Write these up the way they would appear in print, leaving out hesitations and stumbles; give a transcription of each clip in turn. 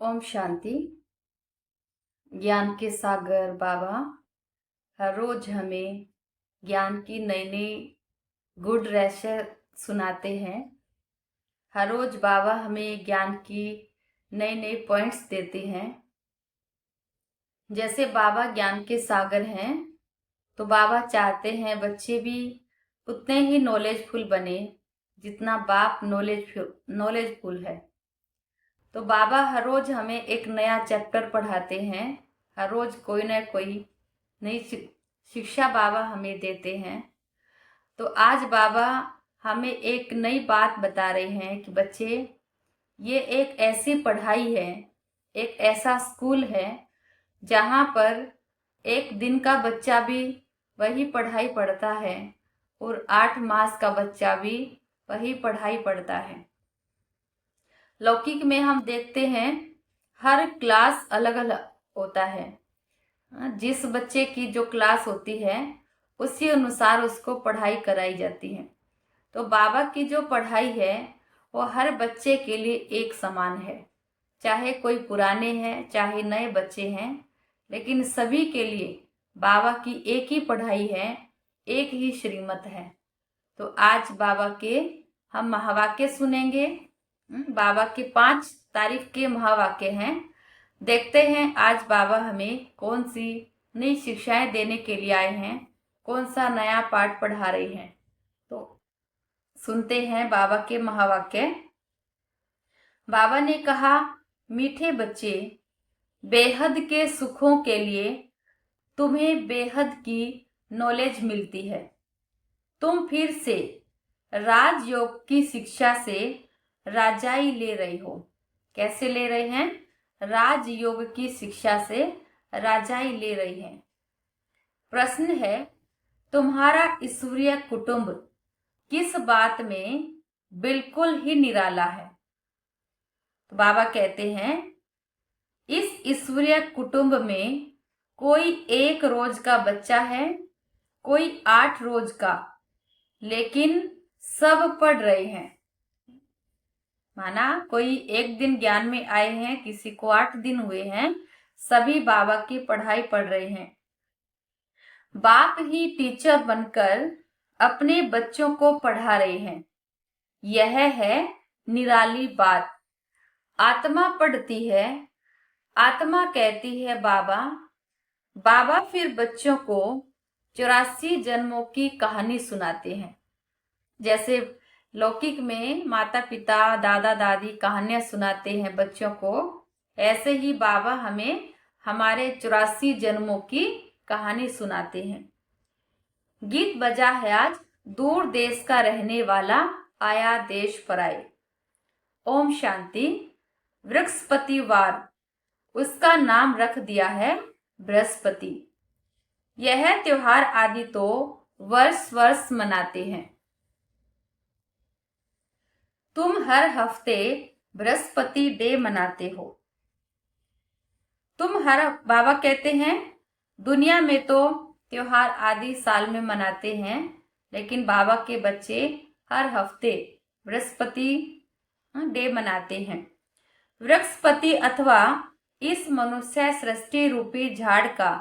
ओम शांति। ज्ञान के सागर बाबा हर रोज हमें ज्ञान की नई नई गुड रहस्य सुनाते हैं। हर रोज बाबा हमें ज्ञान की नई नई पॉइंट्स देते हैं। जैसे बाबा ज्ञान के सागर हैं, तो बाबा चाहते हैं बच्चे भी उतने ही नॉलेजफुल बने जितना बाप नॉलेजफुल है। तो बाबा हर रोज हमें एक नया चैप्टर पढ़ाते हैं। हर रोज कोई ना कोई नई शिक्षा बाबा हमें देते हैं। तो आज बाबा हमें एक नई बात बता रहे हैं कि बच्चे, ये एक ऐसी पढ़ाई है, एक ऐसा स्कूल है जहाँ पर एक दिन का बच्चा भी वही पढ़ाई पढ़ता है और 8 मास का बच्चा भी वही पढ़ाई पढ़ता है। लौकिक में हम देखते हैं हर क्लास अलग अलग होता है। जिस बच्चे की जो क्लास होती है उसी अनुसार उसको पढ़ाई कराई जाती है। तो बाबा की जो पढ़ाई है वो हर बच्चे के लिए एक समान है, चाहे कोई पुराने हैं चाहे नए बच्चे हैं, लेकिन सभी के लिए बाबा की एक ही पढ़ाई है, एक ही श्रीमत है। तो आज बाबा के हम महावाक्य सुनेंगे। बाबा के 5 तारीख के महावाक्य हैं। देखते हैं आज बाबा हमें कौन सी नई शिक्षाएं देने के लिए आए हैं, कौन सा नया पाठ पढ़ा रहे हैं। तो सुनते हैं बाबा के महावाक्य। बाबा ने कहा, मीठे बच्चे, बेहद के सुखों के लिए तुम्हें बेहद की नॉलेज मिलती है। तुम फिर से राजयोग की शिक्षा से राजाई ले रहे हो। कैसे ले रहे हैं? राजयोग की शिक्षा से राजाई ले रही हैं। प्रश्न है, तुम्हारा ईश्वरीय कुटुंब किस बात में बिल्कुल ही निराला है? तो बाबा कहते हैं, इस ईश्वरीय कुटुंब में कोई 1 रोज का बच्चा है, कोई 8 रोज का, लेकिन सब पढ़ रहे हैं। माना कोई 1 दिन ज्ञान में आए हैं, किसी को 8 दिन हुए हैं, सभी बाबा की पढ़ाई पढ़ रहे हैं। बाप ही टीचर बनकर अपने बच्चों को पढ़ा रहे हैं। यह है निराली बात। आत्मा पढ़ती है, आत्मा कहती है बाबा। बाबा फिर बच्चों को 84 जन्मों की कहानी सुनाते हैं। जैसे लौकिक में माता पिता दादा दादी कहानियां सुनाते हैं बच्चों को, ऐसे ही बाबा हमें हमारे 84 जन्मों की कहानी सुनाते हैं। गीत बजा है आज, दूर देश का रहने वाला आया देश पर आए। ओम शांति। वृक्षपतिवार, उसका नाम रख दिया है बृहस्पति। यह त्योहार आदि तो वर्ष वर्ष मनाते हैं। तुम हर हफ्ते बृहस्पति डे मनाते हो। बाबा कहते हैं, दुनिया में तो त्योहार आदि साल में मनाते हैं, लेकिन बाबा के बच्चे हर हफ्ते बृहस्पति डे मनाते हैं। बृहस्पति अथवा इस मनुष्य सृष्टि रूपी झाड़ का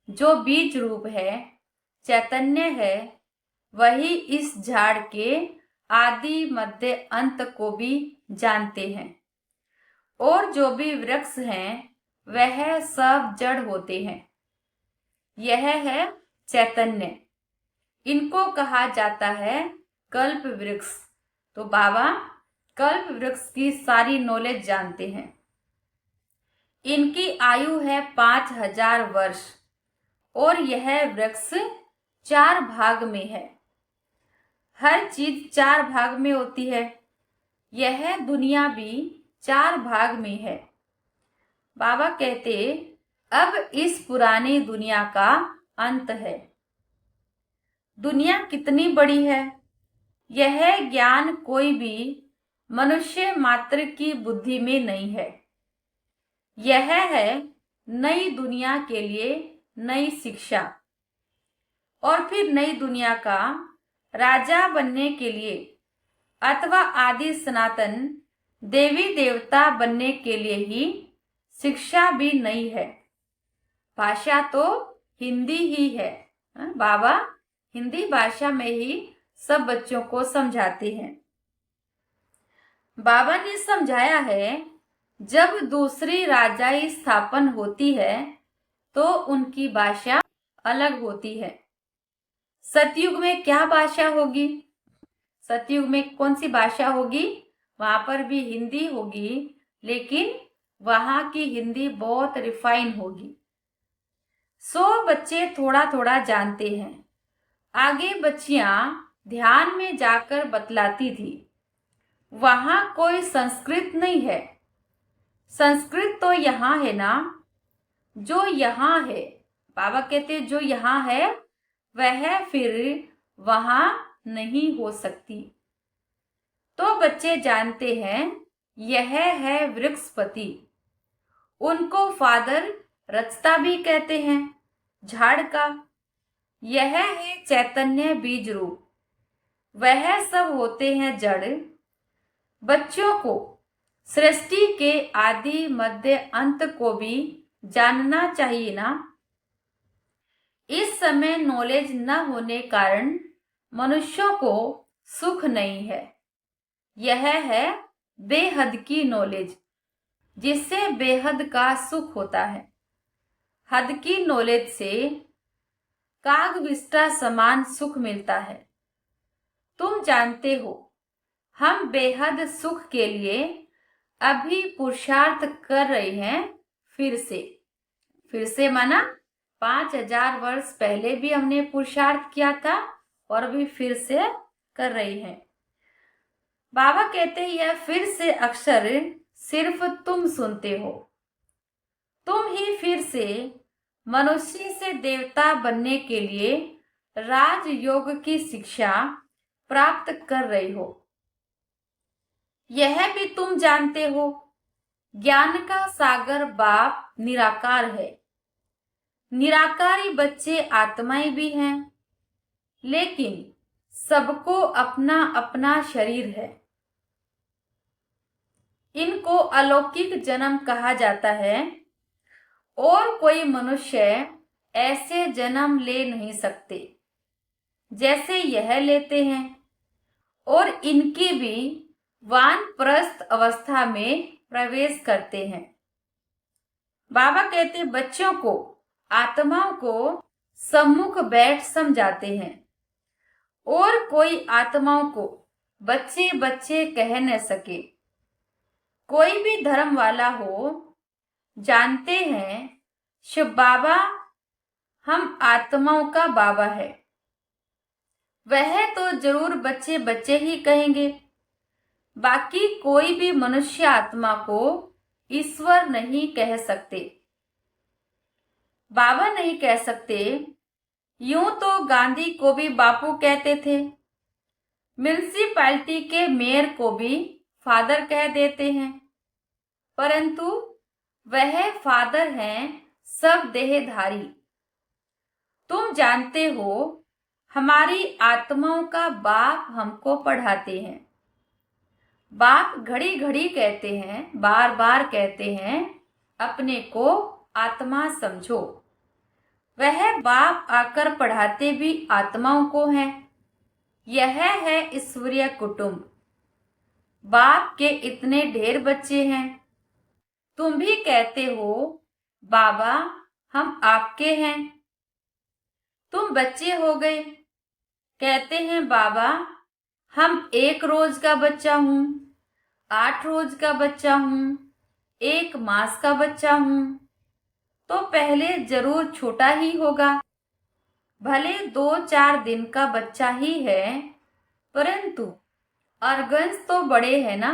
जो बीज रूप है, चैतन्य है, वही इस झाड़ के आदि मध्य अंत को भी जानते हैं। और जो भी वृक्ष हैं वह सब जड़ होते हैं। यह है चैतन्य। इनको कहा जाता है कल्प वृक्ष। तो बाबा कल्प वृक्ष की सारी नॉलेज जानते हैं। इनकी आयु है 5000 वर्ष और यह वृक्ष 4 भाग में है। हर चीज 4 भाग में होती है। यह दुनिया भी 4 भाग में है। बाबा कहते, अब इस पुरानी दुनिया का अंत है। दुनिया कितनी बड़ी है, यह ज्ञान कोई भी मनुष्य मात्र की बुद्धि में नहीं है। यह है नई दुनिया के लिए नई शिक्षा। और फिर नई दुनिया का राजा बनने के लिए अथवा आदि सनातन देवी देवता बनने के लिए ही शिक्षा भी नहीं है, भाषा तो हिंदी ही है। बाबा हिंदी भाषा में ही सब बच्चों को समझाते हैं। बाबा ने समझाया है, जब दूसरी राजाई स्थापन होती है तो उनकी भाषा अलग होती है। सतयुग में क्या भाषा होगी? सतयुग में कौन सी भाषा होगी? वहां पर भी हिंदी होगी, लेकिन वहां की हिंदी बहुत रिफाइन होगी। बच्चे थोड़ा थोड़ा जानते हैं। आगे बच्चियां ध्यान में जाकर बतलाती थी, वहां कोई संस्कृत नहीं है। संस्कृत तो यहाँ है ना, जो यहाँ है। बाबा कहते जो यहाँ है वह फिर वहां नहीं हो सकती। तो बच्चे जानते हैं यह है वृक्षपति। उनको फादर रचता भी कहते हैं, झाड़ का। यह है चैतन्य बीज रूप, वह सब होते हैं जड़। बच्चों को सृष्टि के आदि मध्य अंत को भी जानना चाहिए ना। इस समय नॉलेज न होने कारण मनुष्यों को सुख नहीं है। यह है बेहद की नॉलेज, जिससे बेहद का सुख होता है। हद की नॉलेज से कागविष्टा समान सुख मिलता है। तुम जानते हो, हम बेहद सुख के लिए अभी पुरुषार्थ कर रहे हैं। फिर से माना 5000 वर्ष पहले भी हमने पुरुषार्थ किया था और अभी फिर से कर रहे हैं। बाबा कहते हैं यह फिर से अक्षर सिर्फ तुम सुनते हो। तुम ही फिर से मनुष्य से देवता बनने के लिए राजयोग की शिक्षा प्राप्त कर रहे हो। यह भी तुम जानते हो, ज्ञान का सागर बाप निराकार है। निराकारी बच्चे आत्माएं भी हैं, लेकिन सबको अपना अपना शरीर है। इनको अलौकिक जन्म कहा जाता है और कोई मनुष्य ऐसे जन्म ले नहीं सकते जैसे यह लेते हैं, और इनकी भी वानप्रस्थ अवस्था में प्रवेश करते हैं। बाबा कहते बच्चों को आत्माओं को सम्मुख बैठ समझाते हैं, और कोई आत्माओं को बच्चे बच्चे कह न सके। कोई भी धर्म वाला हो, जानते हैं शिव बाबा हम आत्माओं का बाबा है। वह तो जरूर बच्चे बच्चे ही कहेंगे। बाकी कोई भी मनुष्य आत्मा को ईश्वर नहीं कह सकते। बाबा नहीं कह सकते। यूं तो गांधी को भी बापू कहते थे, म्युनिसिपैलिटी के मेयर को भी फादर कह देते हैं, परंतु वह फादर हैं सब देहधारी। तुम जानते हो, हमारी आत्माओं का बाप हमको पढ़ाते हैं। बाप घड़ी घड़ी कहते हैं, बार बार कहते हैं, अपने को आत्मा समझो। वह बाप आकर पढ़ाते भी आत्माओं को हैं। यह है ईश्वरीय कुटुंब। बाप के इतने ढेर बच्चे हैं। तुम भी कहते हो बाबा हम आपके हैं। तुम बच्चे हो गए, कहते हैं बाबा हम 1 रोज का बच्चा हूं, 8 रोज का बच्चा हूं, 1 मास का बच्चा हूं। तो पहले जरूर छोटा ही होगा, भले 2-4 दिन का बच्चा ही है, परंतु अर्गन्स तो बड़े हैं ना।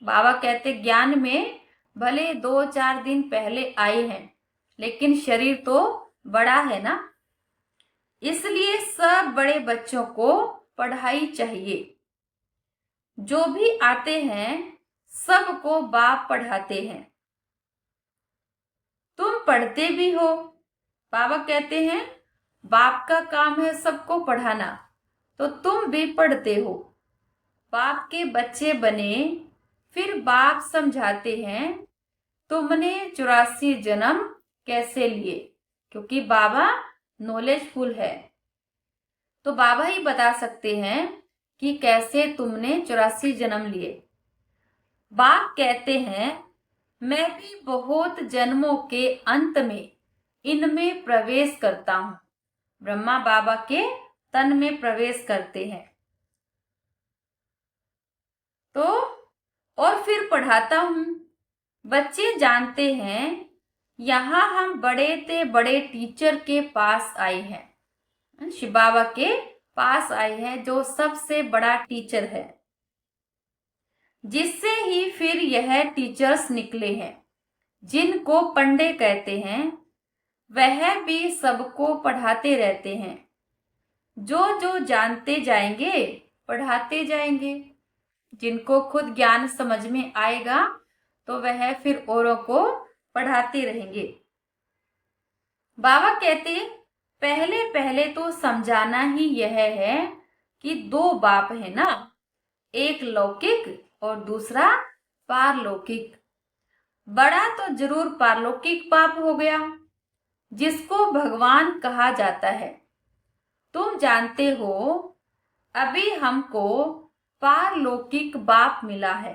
बाबा कहते ज्ञान में भले 2-4 दिन पहले आए हैं, लेकिन शरीर तो बड़ा है ना। इसलिए सब बड़े बच्चों को पढ़ाई चाहिए। जो भी आते हैं सबको बाप पढ़ाते हैं। तुम पढ़ते भी हो। बाबा कहते हैं बाप का काम है सबको पढ़ाना, तो तुम भी पढ़ते हो। बाप के बच्चे बने, फिर बाप समझाते हैं तुमने 84 जन्म कैसे लिए, क्योंकि बाबा नॉलेजफुल है। तो बाबा ही बता सकते हैं कि कैसे तुमने 84 जन्म लिए। बाप कहते हैं, मैं भी बहुत जन्मों के अंत में इनमें प्रवेश करता हूं। ब्रह्मा बाबा के तन में प्रवेश करते हैं तो और फिर पढ़ाता हूं। बच्चे जानते हैं यहाँ हम बड़े से बड़े टीचर के पास आए हैं, शिव बाबा के पास आए हैं जो सबसे बड़ा टीचर है, जिससे ही फिर यह टीचर्स निकले हैं जिनको पंडे कहते हैं। वह भी सबको पढ़ाते रहते हैं। जो जो जानते जाएंगे पढ़ाते जाएंगे। जिनको खुद ज्ञान समझ में आएगा तो वह फिर औरों को पढ़ाते रहेंगे। बाबा कहते, पहले पहले तो समझाना ही यह है कि दो बाप है ना, एक लौकिक और दूसरा पारलौकिक। बड़ा तो जरूर पारलौकिक बाप हो गया, जिसको भगवान कहा जाता है। तुम जानते हो अभी हमको पारलौकिक बाप मिला है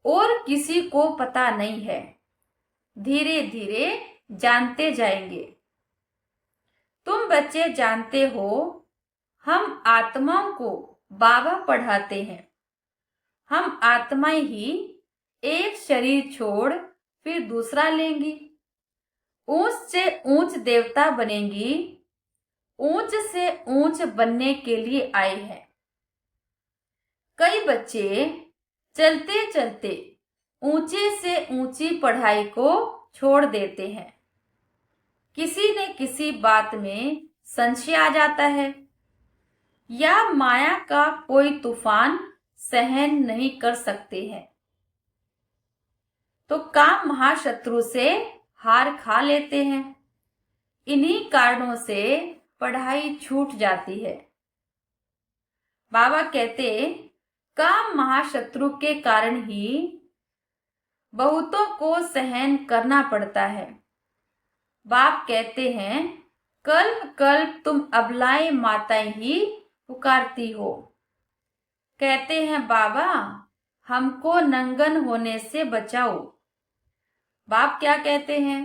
और किसी को पता नहीं है। धीरे धीरे जानते जाएंगे। तुम बच्चे जानते हो हम आत्माओं को बाबा पढ़ाते हैं। हम आत्माएं ही एक शरीर छोड़ फिर दूसरा लेंगी, ऊंच से ऊंच देवता बनेंगी, ऊंच से ऊंच बनने के लिए आए हैं। कई बच्चे चलते चलते ऊंचे से ऊंची पढ़ाई को छोड़ देते हैं। किसी न किसी बात में संशय आ जाता है या माया का कोई तूफान सहन नहीं कर सकते हैं तो काम महाशत्रु से हार खा लेते हैं। इन्हीं कारणों से पढ़ाई छूट जाती है। बाबा कहते, काम महाशत्रु के कारण ही बहुतों को सहन करना पड़ता है। बाप कहते हैं, कल्प कल्प तुम अबलाएं माताएं ही पुकारती हो। कहते हैं बाबा हमको नंगन होने से बचाओ। बाप क्या कहते हैं?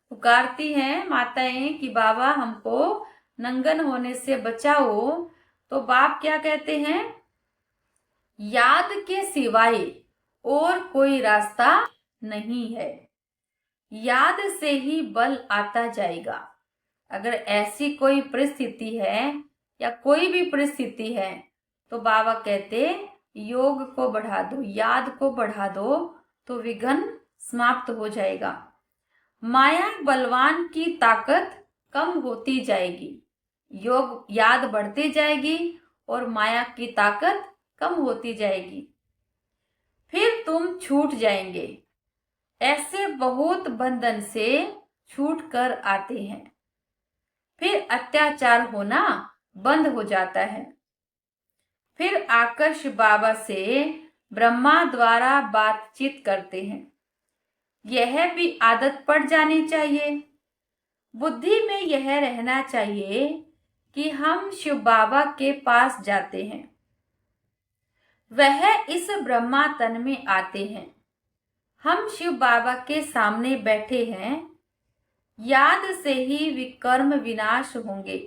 पुकारती हैं माताएं कि बाबा हमको नंगन होने से बचाओ। तो बाप क्या कहते हैं? याद के सिवाय और कोई रास्ता नहीं है। याद से ही बल आता जाएगा। अगर ऐसी कोई परिस्थिति है या कोई भी परिस्थिति है तो बाबा कहते योग को बढ़ा दो, याद को बढ़ा दो तो विघ्न समाप्त हो जाएगा। माया बलवान की ताकत कम होती जाएगी, योग याद बढ़ती जाएगी और माया की ताकत कम होती जाएगी। फिर तुम छूट जाएंगे। ऐसे बहुत बंधन से छूट कर आते हैं। फिर अत्याचार होना बंद हो जाता है। फिर आकर्ष बाबा से ब्रह्मा द्वारा बातचीत करते हैं। यह भी आदत पड़ जानी चाहिए। बुद्धि में यह रहना चाहिए कि हम शिव बाबा के पास जाते हैं। वह इस ब्रह्मा तन में आते हैं। हम शिव बाबा के सामने बैठे हैं। याद से ही विकर्म विनाश होंगे।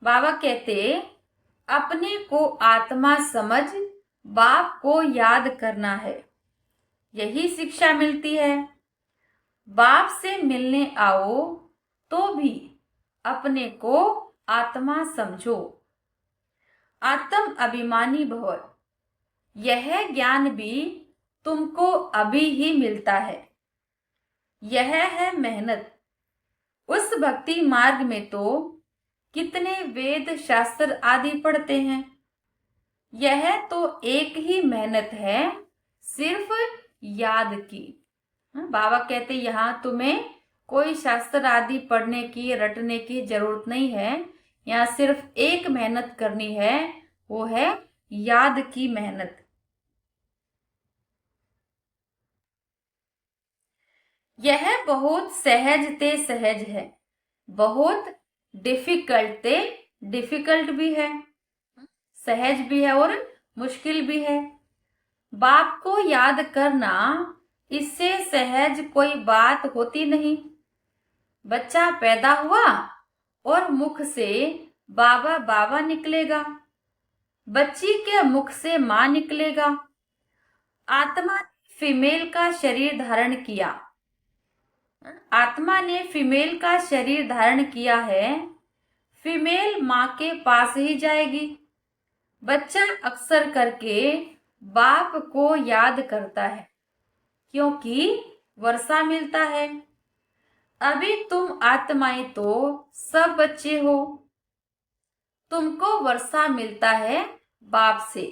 बाबा कहते अपने को आत्मा समझ बाप को याद करना है। यही शिक्षा मिलती है। बाप से मिलने आओ तो भी अपने को आत्मा समझो। आत्म अभिमानी भव। यह ज्ञान भी तुमको अभी ही मिलता है। यह है मेहनत। उस भक्ति मार्ग में तो कितने वेद शास्त्र आदि पढ़ते हैं। यह तो एक ही मेहनत है, सिर्फ याद की। बाबा कहते यहाँ तुम्हें कोई शास्त्र आदि पढ़ने की रटने की जरूरत नहीं है। यहाँ सिर्फ एक मेहनत करनी है, वो है याद की मेहनत। यह बहुत सहज ते सहज है, बहुत डिफिकल्ट ते डिफिकल्ट भी है, सहज भी है और मुश्किल भी है। बाप को याद करना, इससे सहज कोई बात होती नहीं। बच्चा पैदा हुआ और मुख से बाबा बाबा निकलेगा, बच्ची के मुख से मां निकलेगा। आत्मा ने फीमेल का शरीर धारण किया, आत्मा ने फीमेल का शरीर धारण किया है, फीमेल मां के पास ही जाएगी। बच्चा अक्सर करके बाप को याद करता है, क्योंकि वर्षा मिलता है। अभी तुम आत्माएं तो सब बच्चे हो, तुमको वर्षा मिलता है बाप से।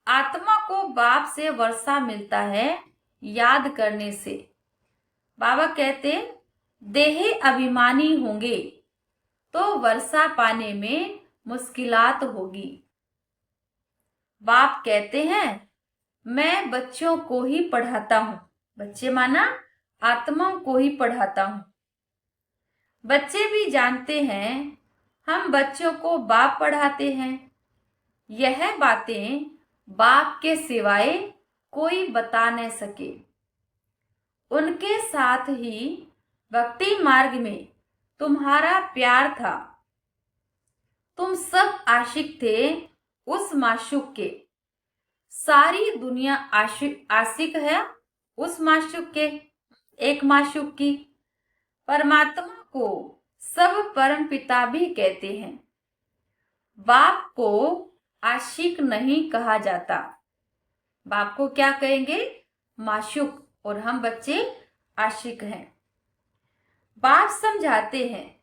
आत्मा को बाप से वर्षा मिलता है याद करने से। बाबा कहते, देहे अभिमानी होंगे तो वर्षा पाने में मुश्किलात होगी। बाप कहते हैं, मैं बच्चों को ही पढ़ाता हूं, बच्चे माना आत्माओं को ही पढ़ाता हूं। बच्चे भी जानते हैं हम बच्चों को बाप पढ़ाते हैं। यह बातें बाप के सिवाय कोई बता न सके। उनके साथ ही भक्ति मार्ग में तुम्हारा प्यार था। तुम सब आशिक थे उस माशूक के। सारी दुनिया आशिक है उस माशूक के, एक माशूक की। परमात्मा को सब परम पिता भी कहते हैं। बाप को आशिक नहीं कहा जाता। बाप को क्या कहेंगे? माशूक, और हम बच्चे आशिक हैं। बाप समझाते हैं,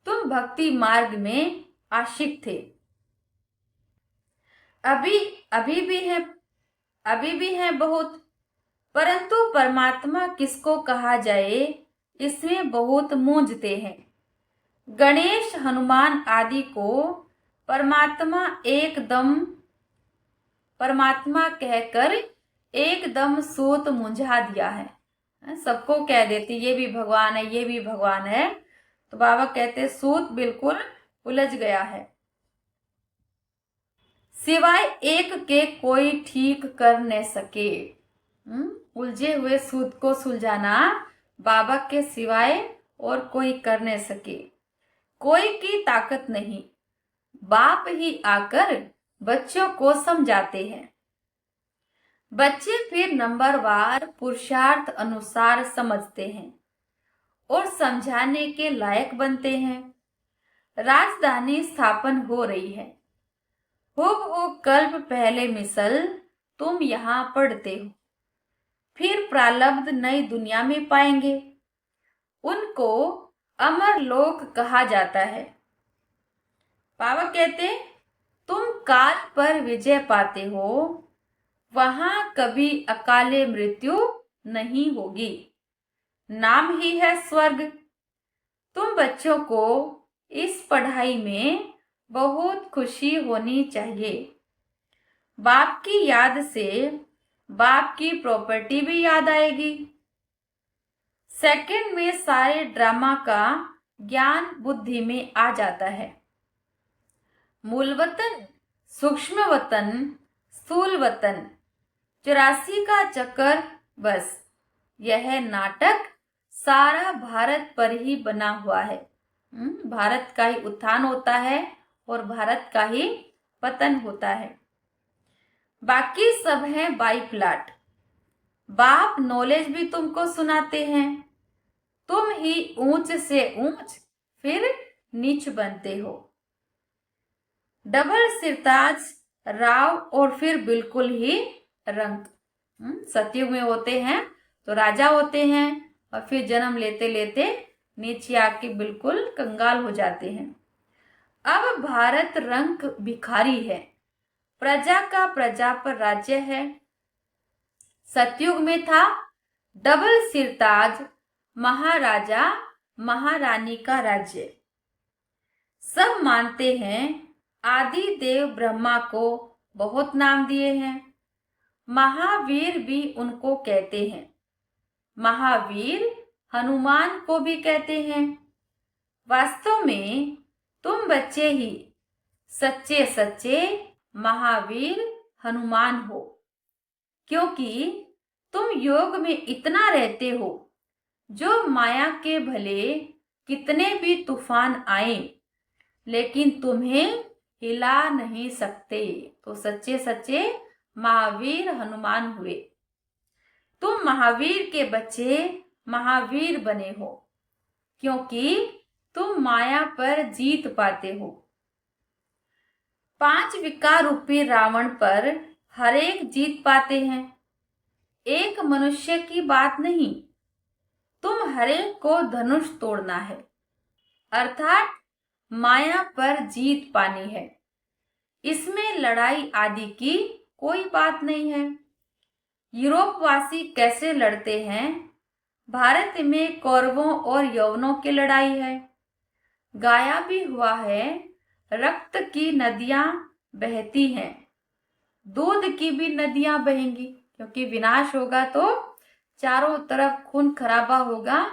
तुम भक्ति मार्ग में आशिक थे, अभी भी है बहुत, परंतु परमात्मा किसको कहा जाए इसमें बहुत मूंझते हैं। गणेश हनुमान आदि को परमात्मा कहकर एकदम सूत मुंझा दिया है। सबको कह देती ये भी भगवान है, ये भी भगवान है। तो बाबा कहते सूत बिल्कुल उलझ गया है। सिवाय एक के कोई ठीक कर न सके। उलझे हुए सूत को सुलझाना बाबा के सिवाय और कोई कर न सके। कोई की ताकत नहीं, बाप ही आकर बच्चों को समझाते हैं। बच्चे फिर नंबरवार पुरुषार्थ अनुसार समझते हैं और समझाने के लायक बनते हैं। राजधानी स्थापन हो रही है। खूब कल्प पहले मिसल तुम यहाँ पढ़ते हो, फिर प्रारब्ध नई दुनिया में पाएंगे। उनको अमर लोक कहा जाता है। बाबा कहते, तुम काल पर विजय पाते हो, वहां कभी अकाले मृत्यु नहीं होगी। नाम ही है स्वर्ग। तुम बच्चों को इस पढ़ाई में बहुत खुशी होनी चाहिए। बाप की याद से बाप की प्रॉपर्टी भी याद आएगी। सेकंड में सारे ड्रामा का ज्ञान बुद्धि में आ जाता है। मूल वतन, सूक्ष्म वतन, स्थूल वतन, 84 का चक्कर, बस यह नाटक सारा भारत पर ही बना हुआ है। भारत का ही उत्थान होता है और भारत का ही पतन होता है। बाकी सब है बाई प्लाट। बाप नॉलेज भी तुमको सुनाते हैं। तुम ही ऊंच से ऊंच फिर नीच बनते हो। डबल सिरताज राव और फिर बिल्कुल ही रंक। सतयुग में होते हैं तो राजा होते हैं और फिर जन्म लेते लेते नीचे आके बिल्कुल कंगाल हो जाते हैं। अब भारत रंक भिखारी है, प्रजा का प्रजा पर राज्य है। सतयुग में था डबल सिरताज, महाराजा महारानी का राज्य। सब मानते हैं आदि देव ब्रह्मा को बहुत नाम दिए हैं। महावीर भी उनको कहते हैं। महावीर हनुमान को भी कहते हैं। वास्तव में तुम बच्चे ही सच्चे सच्चे महावीर हनुमान हो, क्योंकि तुम योग में इतना रहते हो, जो माया के भले कितने भी तूफान आए लेकिन तुम्हें हिला नहीं सकते। तो सच्चे सच्चे महावीर हनुमान हुए। तुम महावीर के बच्चे महावीर बने हो, क्योंकि तुम माया पर जीत पाते हो। 5 विकार रूपी रावण पर हर एक जीत पाते हैं। एक मनुष्य की बात नहीं, तुम हर एक को धनुष तोड़ना है, अर्थात माया पर जीत पानी है। इसमें लड़ाई आदि की कोई बात नहीं है। यूरोपवासी कैसे लड़ते हैं, भारत में कौरवों और यवनों की लड़ाई है। गाया भी हुआ है, रक्त की नदियां बहती हैं, दूध की भी नदियां बहेंगी, क्योंकि विनाश होगा तो चारों तरफ खून खराबा होगा।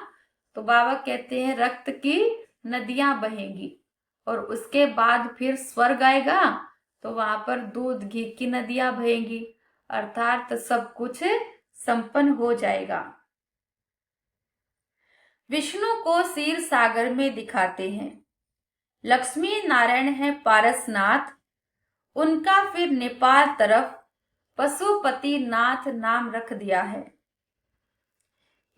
तो बाबा कहते हैं रक्त की नदियां बहेंगी, और उसके बाद फिर स्वर्ग आएगा तो वहां पर दूध घी की नदियां बहेंगी, अर्थात सब कुछ संपन्न हो जाएगा। विष्णु को क्षीर सागर में दिखाते हैं। लक्ष्मी नारायण है पारसनाथ, उनका फिर नेपाल तरफ पशुपति नाथ नाम रख दिया है।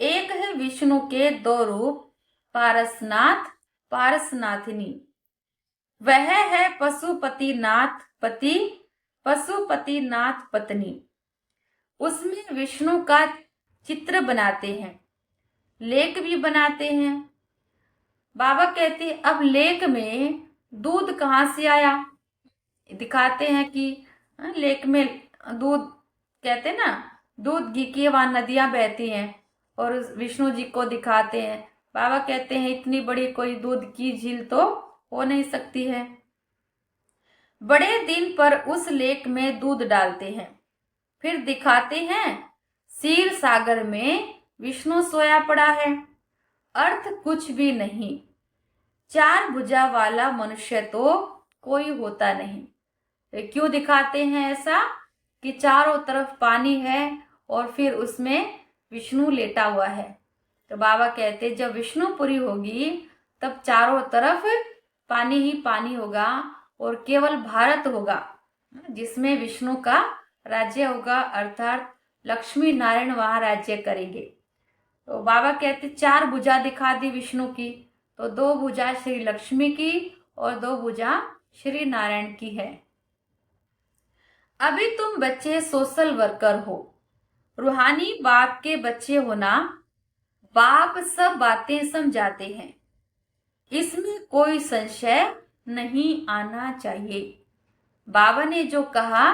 एक है विष्णु के 2 रूप, पारसनाथ पारसनाथिनी। वह है पशुपतिनाथ पति, पशुपतिनाथ पत्नी। उसमें विष्णु का चित्र बनाते हैं, लेख भी बनाते हैं। बाबा कहते अब लेक में दूध कहाँ से आया, दिखाते हैं कि लेक में दूध, कहते ना दूध घी की वहां नदियां बहती हैं, और विष्णु जी को दिखाते हैं। बाबा कहते हैं इतनी बड़ी कोई दूध की झील तो हो नहीं सकती है। बड़े दिन पर उस लेक में दूध डालते हैं, फिर दिखाते हैं क्षीर सागर में विष्णु सोया पड़ा है। अर्थ कुछ भी नहीं, 4 भुजा वाला मनुष्य तो कोई होता नहीं। क्यों दिखाते हैं ऐसा कि चारों तरफ पानी है और फिर उसमें विष्णु लेटा हुआ है। तो बाबा कहते जब विष्णुपुरी होगी तब चारों तरफ पानी ही पानी होगा, और केवल भारत होगा जिसमें विष्णु का राज्य होगा, अर्थात लक्ष्मी नारायण वहां राज्य करेंगे। तो बाबा कहते 4 भुजा दिखा दी विष्णु की, तो 2 भुजा श्री लक्ष्मी की और 2 भुजा श्री नारायण की है। अभी तुम बच्चे सोशल वर्कर हो, रूहानी बाप के बच्चे होना। बाप सब बातें समझाते हैं, इसमें कोई संशय नहीं आना चाहिए। बाबा ने जो कहा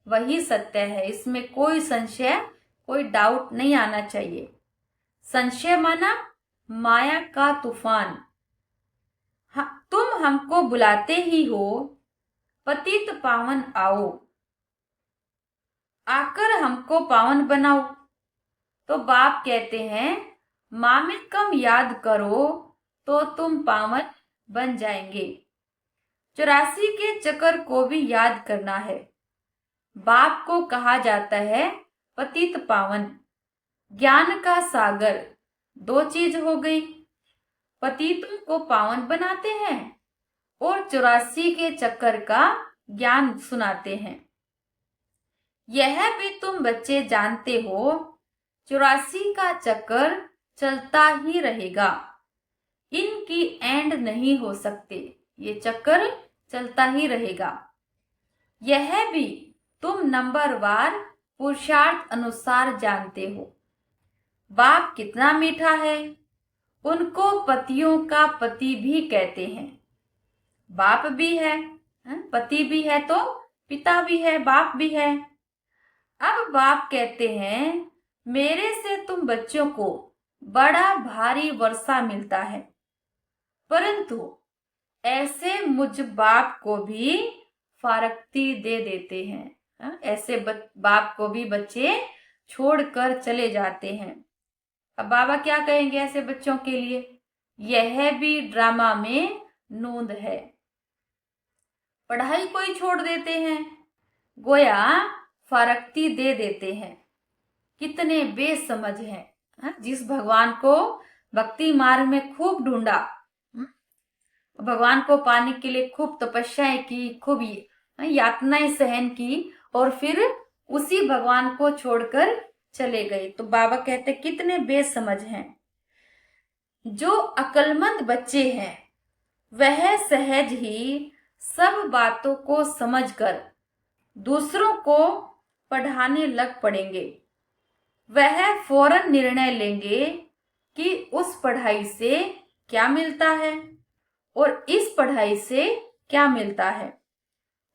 वही सत्य है, इसमें कोई संशय कोई डाउट नहीं आना चाहिए। संशय माना माया का तूफान। तुम हमको बुलाते ही हो, पतित पावन आओ, आकर हमको पावन बनाओ। तो बाप कहते हैं माँ में कम याद करो तो तुम पावन बन जाएंगे। 84 के चक्र को भी याद करना है। बाप को कहा जाता है पतित पावन, ज्ञान का सागर। 2 चीज हो गई, पतितों को पावन बनाते हैं और 84 के चक्कर का ज्ञान सुनाते हैं। यह भी तुम बच्चे जानते हो, 84 का चक्कर चलता ही रहेगा, इनकी एंड नहीं हो सकते, ये चक्कर चलता ही रहेगा। यह भी तुम नंबरवार पुरुषार्थ अनुसार जानते हो। बाप कितना मीठा है, उनको पतियों का पति भी कहते हैं। बाप भी है, पति भी है तो पिता भी है, बाप भी है। अब बाप कहते हैं मेरे से तुम बच्चों को बड़ा भारी वर्षा मिलता है, परंतु ऐसे मुझ बाप को भी फारक्ती दे देते हैं। ऐसे बाप को भी बच्चे छोड़कर चले जाते हैं। अब बाबा क्या कहेंगे ऐसे बच्चों के लिए? यह भी ड्रामा में नूंद है। पढ़ाई को ही छोड़ देते हैं, गोया फरकती दे देते हैं। कितने बेसमझ हैं। हाँ? जिस भगवान को भक्ति मार्ग में खूब ढूंढा, भगवान को पाने के लिए खूब तपस्याएं की, खूब यातनाएं सहन की, और फिर उसी भगवान को छोड़कर चले गए। तो बाबा कहते कितने बेसमझ हैं। जो अक्लमंद बच्चे हैं वह सहज ही सब बातों को समझकर दूसरों को पढ़ाने लग पड़ेंगे। वह फौरन निर्णय लेंगे कि उस पढ़ाई से क्या मिलता है और इस पढ़ाई से क्या मिलता है,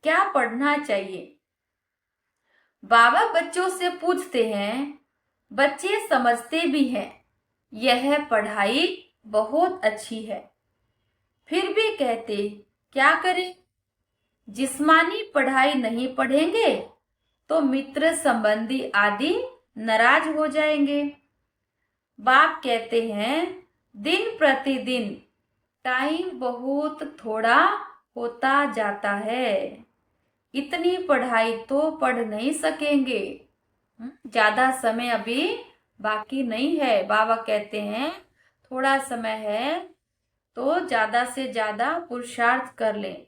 क्या पढ़ना चाहिए। बाबा बच्चों से पूछते हैं, बच्चे समझते भी हैं यह पढ़ाई बहुत अच्छी है, फिर भी कहते क्या करें, जिस्मानी पढ़ाई नहीं पढ़ेंगे तो मित्र संबंधी आदि नाराज हो जाएंगे। बाप कहते हैं दिन प्रतिदिन टाइम बहुत थोड़ा होता जाता है, इतनी पढ़ाई तो पढ़ नहीं सकेंगे, ज्यादा समय अभी बाकी नहीं है। बाबा कहते हैं थोड़ा समय है तो ज्यादा से ज्यादा पुरुषार्थ कर लें।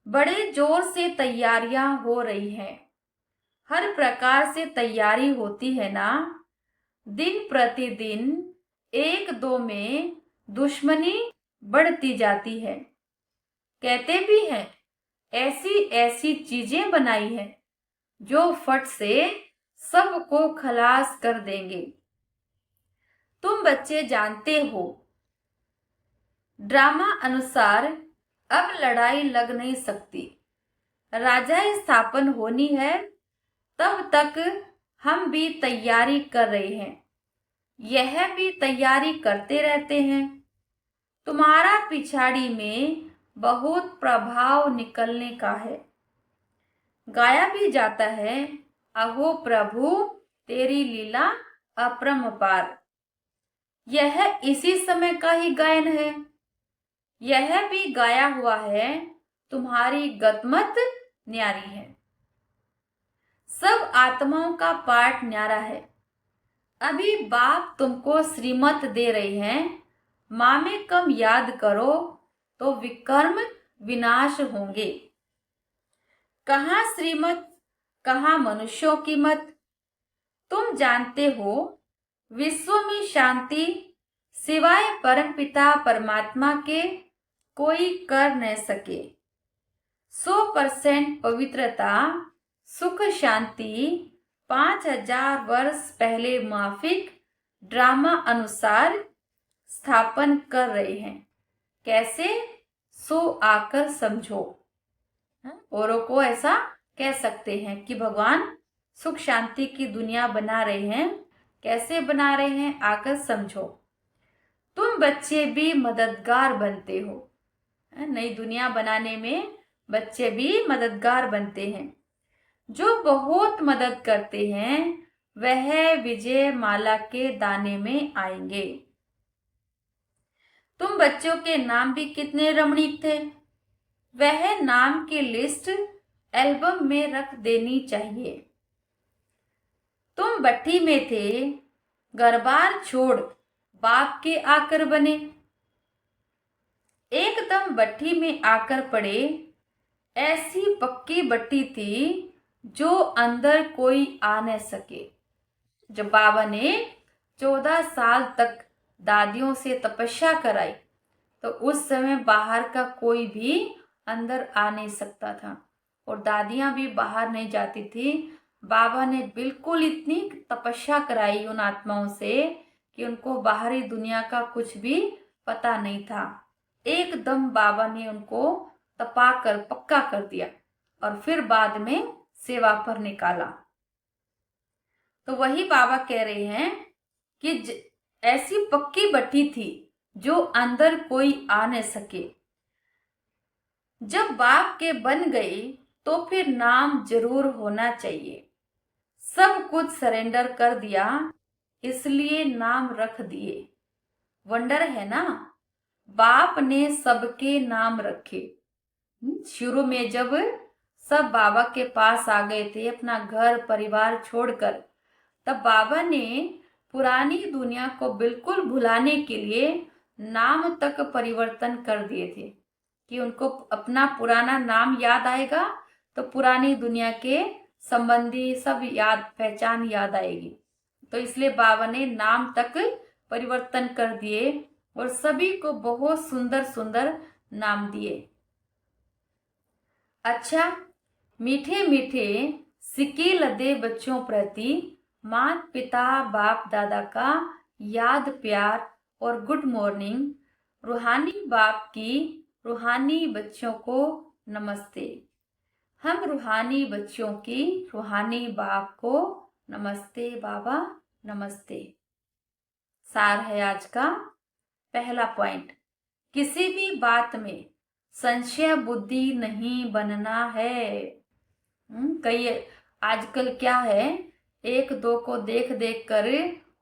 बड़े जोर से तैयारियां हो रही हैं, हर प्रकार से तैयारी होती है ना। दिन प्रतिदिन एक दो में दुश्मनी बढ़ती जाती है। कहते भी हैं ऐसी ऐसी चीजें बनाई हैं जो फट से सबको खलास कर देंगे। तुम बच्चे जानते हो ड्रामा अनुसार अब लड़ाई लग नहीं सकती। राजा स्थापन होनी है, तब तक हम भी तैयारी कर रहे हैं, यह भी तैयारी करते रहते हैं। तुम्हारा पिछाड़ी में बहुत प्रभाव निकलने का है। गाया भी जाता है, अहो प्रभु तेरी लीला अपरंपार। यह इसी समय का ही गायन है। यह भी गाया हुआ है, तुम्हारी गतमत न्यारी है। सब आत्माओं का पाठ न्यारा है। अभी बाप तुमको श्रीमत दे रहे हैं, माँ में कम याद करो तो विकर्म विनाश होंगे। कहाँ श्रीमत, कहाँ मनुष्यों की मत। तुम जानते हो विश्व में शांति सिवाय परमपिता परमात्मा के कोई कर न सके। 100% पवित्रता सुख शांति 5000 वर्ष पहले माफिक ड्रामा अनुसार स्थापन कर रहे हैं। कैसे? सो आकर समझो। औरों को ऐसा कह सकते हैं कि भगवान सुख शांति की दुनिया बना रहे हैं। कैसे बना रहे हैं? आकर समझो। तुम बच्चे भी मददगार बनते हो। नई दुनिया बनाने में बच्चे भी मददगार बनते हैं। जो बहुत मदद करते हैं वह विजय माला के दाने में आएंगे। तुम बच्चों के नाम भी कितने रमणीक थे। वह नाम की लिस्ट एल्बम में रख देनी चाहिए। तुम भट्टी में थे, घरबार छोड़ बाप के आकर बने। एकदम भट्टी में आकर पड़े। ऐसी पक्की भट्टी थी जो अंदर कोई आ न सके। जब बाबा ने 14 साल तक दादियों से तपस्या कराई तो उस समय बाहर का कोई भी अंदर आ नहीं सकता था और दादियां भी बाहर नहीं जाती थी। बाबा ने बिल्कुल इतनी तपस्या कराई उन आत्माओं से कि उनको बाहरी दुनिया का कुछ भी पता नहीं था। एकदम बाबा ने उनको तपा कर पक्का कर दिया और फिर बाद में सेवा पर निकाला। तो वही बाबा कह रहे हैं कि ऐसी पक्की भट्टी थी जो अंदर कोई आ न सके। जब बाप के बन गए तो फिर नाम जरूर होना चाहिए। सब कुछ सरेंडर कर दिया, इसलिए नाम रख दिए। वंडर है ना, बाप ने सबके नाम रखे। शुरू में जब सब बाबा के पास आ गए थे अपना घर परिवार छोड़कर, तब बाबा ने पुरानी दुनिया को बिल्कुल भुलाने के लिए नाम तक परिवर्तन कर दिए थे कि उनको अपना पुराना नाम याद आएगा तो पुरानी दुनिया के संबंधी सब याद पहचान याद आएगी। तो इसलिए बाबा ने नाम तक परिवर्तन कर दिए और सभी को बहुत सुंदर सुंदर नाम दिए। अच्छा, मीठे मीठे सिक्के लदे बच्चों प्रति माता पिता बाप दादा का याद प्यार और गुड मॉर्निंग। रूहानी बाप की रूहानी बच्चों को नमस्ते। हम रूहानी बच्चों की रूहानी बाप को नमस्ते बाबा नमस्ते। सार है आज का। पहला पॉइंट, किसी भी बात में संशय बुद्धि नहीं बनना है। कई आजकल क्या है, एक दो को देख देख कर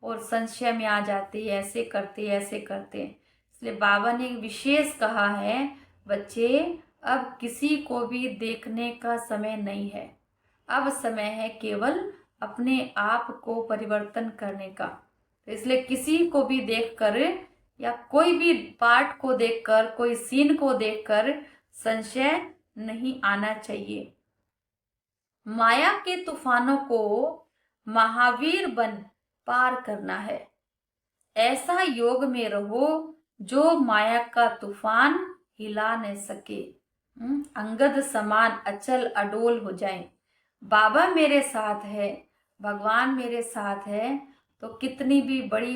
और संशय में आ जाते, ऐसे करते इसलिए बाबा ने विशेष कहा है, बच्चे अब किसी को भी देखने का समय नहीं है। अब समय है केवल अपने आप को परिवर्तन करने का। तो इसलिए किसी को भी देखकर या कोई भी पार्ट को देखकर, कोई सीन को देखकर संशय नहीं आना चाहिए। माया के तूफानों को महावीर बन पार करना है। ऐसा योग में रहो जो माया का तूफान हिला न सके। अंगद समान अचल अडोल हो जाए। बाबा मेरे साथ है, भगवान मेरे साथ है, तो कितनी भी बड़ी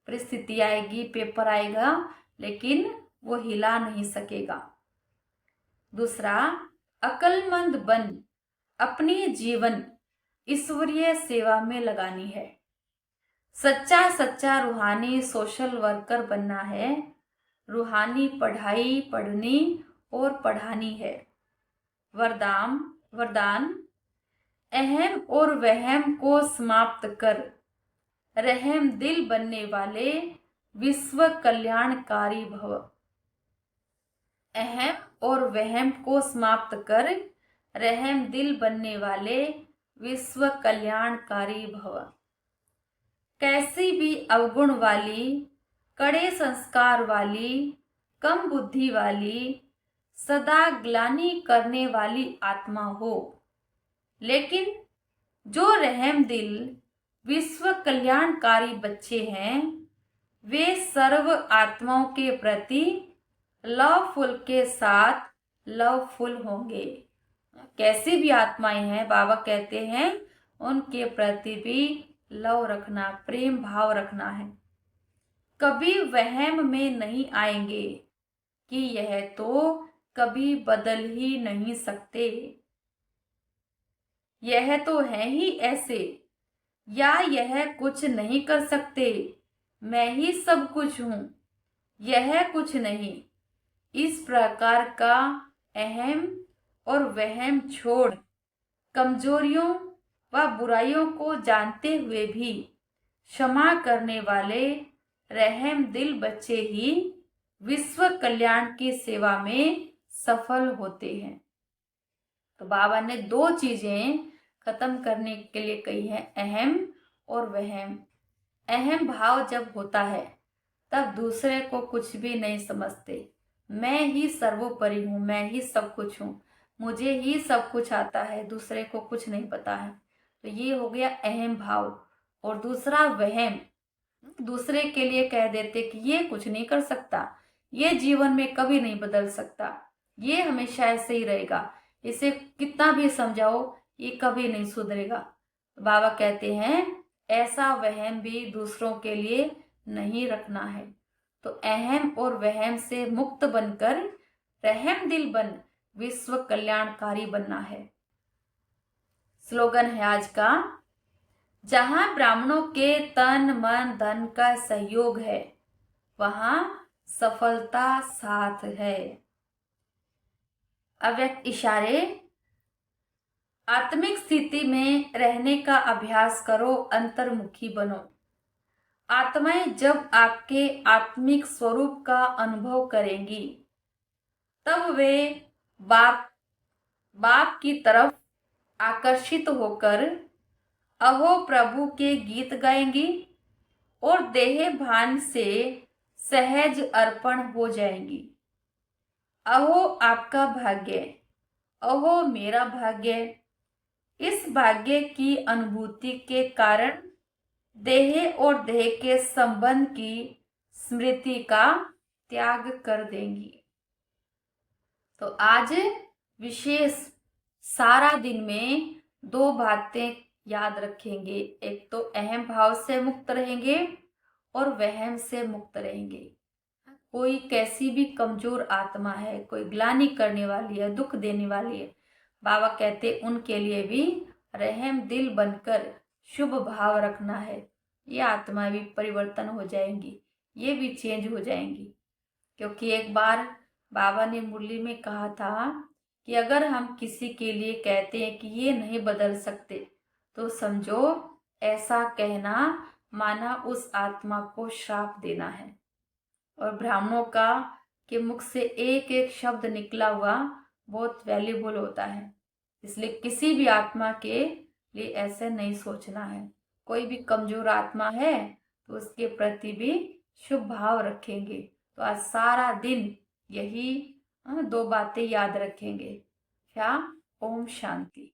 परिस्थिति आएगी, पेपर आएगा, लेकिन वो हिला नहीं सकेगा। दूसरा, अक्लमंद बन अपनी जीवन ईश्वरीय सेवा में लगानी है। सच्चा सच्चा रूहानी सोशल वर्कर बनना है। रूहानी पढ़ाई पढ़नी और पढ़ानी है। वरदान, अहम और वहम को समाप्त कर रहम दिल बनने वाले विश्व कल्याणकारी भव। अहम और वहम को समाप्त कर रहम दिल बनने वाले विश्व कल्याणकारी भव। कैसी भी अवगुण वाली, कड़े संस्कार वाली, कम बुद्धि वाली, सदा ग्लानि करने वाली आत्मा हो, लेकिन जो रहम दिल विश्व कल्याणकारी बच्चे हैं, वे सर्व आत्माओं के प्रति लवफुल के साथ लवफुल होंगे। कैसी भी आत्माएं हैं, बाबा कहते हैं उनके प्रति भी लव रखना, प्रेम भाव रखना है। कभी वहम में नहीं आएंगे कि यह तो कभी बदल ही नहीं सकते, यह तो है ही ऐसे, या यह कुछ नहीं कर सकते, मैं ही सब कुछ हूं, यह कुछ नहीं। इस प्रकार का अहम और वहम छोड़ कमजोरियों व बुराइयों को जानते हुए भी क्षमा करने वाले रहम दिल बच्चे ही विश्व कल्याण की सेवा में सफल होते हैं। तो बाबा ने दो चीजें खत्म करने के लिए कही है, अहम और वहम। अहम भाव जब होता है तब दूसरे को कुछ भी नहीं समझते। मैं ही सर्वोपरि हूँ, मैं ही सब कुछ हूँ, मुझे ही सब कुछ आता है, दूसरे को कुछ नहीं पता है। तो ये हो गया अहम भाव। और दूसरा वहम, दूसरे के लिए कह देते कि ये कुछ नहीं कर सकता, ये जीवन में कभी नहीं बदल सकता, ये हमेशा ऐसे ही रहेगा, इसे कितना भी समझाओ ये कभी नहीं सुधरेगा। बाबा कहते हैं ऐसा वहम भी दूसरों के लिए नहीं रखना है। तो अहम और वहम से मुक्त बनकर रहम दिल बन विश्व कल्याणकारी बनना है। स्लोगन है आज का, जहां ब्राह्मणों के तन मन धन का सहयोग है, वहां सफलता साथ है। अव्यक्त इशारे, आत्मिक स्थिति में रहने का अभ्यास करो, अंतर्मुखी बनो। आत्माएं जब आपके आत्मिक स्वरूप का अनुभव करेंगी तब वे बाप बाप की तरफ आकर्षित होकर अहो प्रभु के गीत गाएंगी और देह भान से सहज अर्पण हो जाएंगी। अहो आपका भाग्य, अहो मेरा भाग्य। इस भाग्य की अनुभूति के कारण देह और देह के संबंध की स्मृति का त्याग कर देंगी। तो आज विशेष सारा दिन में दो बातें याद रखेंगे। एक तो अहम भाव से मुक्त रहेंगे और वहम से मुक्त रहेंगे। कोई कैसी भी कमजोर आत्मा है, कोई ग्लानि करने वाली है, दुख देने वाली है, बाबा कहते उनके लिए भी रहम दिल बनकर शुभ भाव रखना है। ये आत्मा भी परिवर्तन हो जाएंगी, ये भी चेंज हो जाएंगी। क्योंकि एक बार बाबा ने मुरली में कहा था कि अगर हम किसी के लिए कहते हैं कि ये नहीं बदल सकते तो समझो ऐसा कहना माना उस आत्मा को श्राप देना है। और ब्राह्मणों का के मुख से एक एक शब्द निकला हुआ बहुत वैल्यूबल होता है। इसलिए किसी भी आत्मा के लिए ऐसे नहीं सोचना है। कोई भी कमजोर आत्मा है तो उसके प्रति भी शुभ भाव रखेंगे। तो आज सारा दिन यही दो बातें याद रखेंगे। क्या? ओम शांति।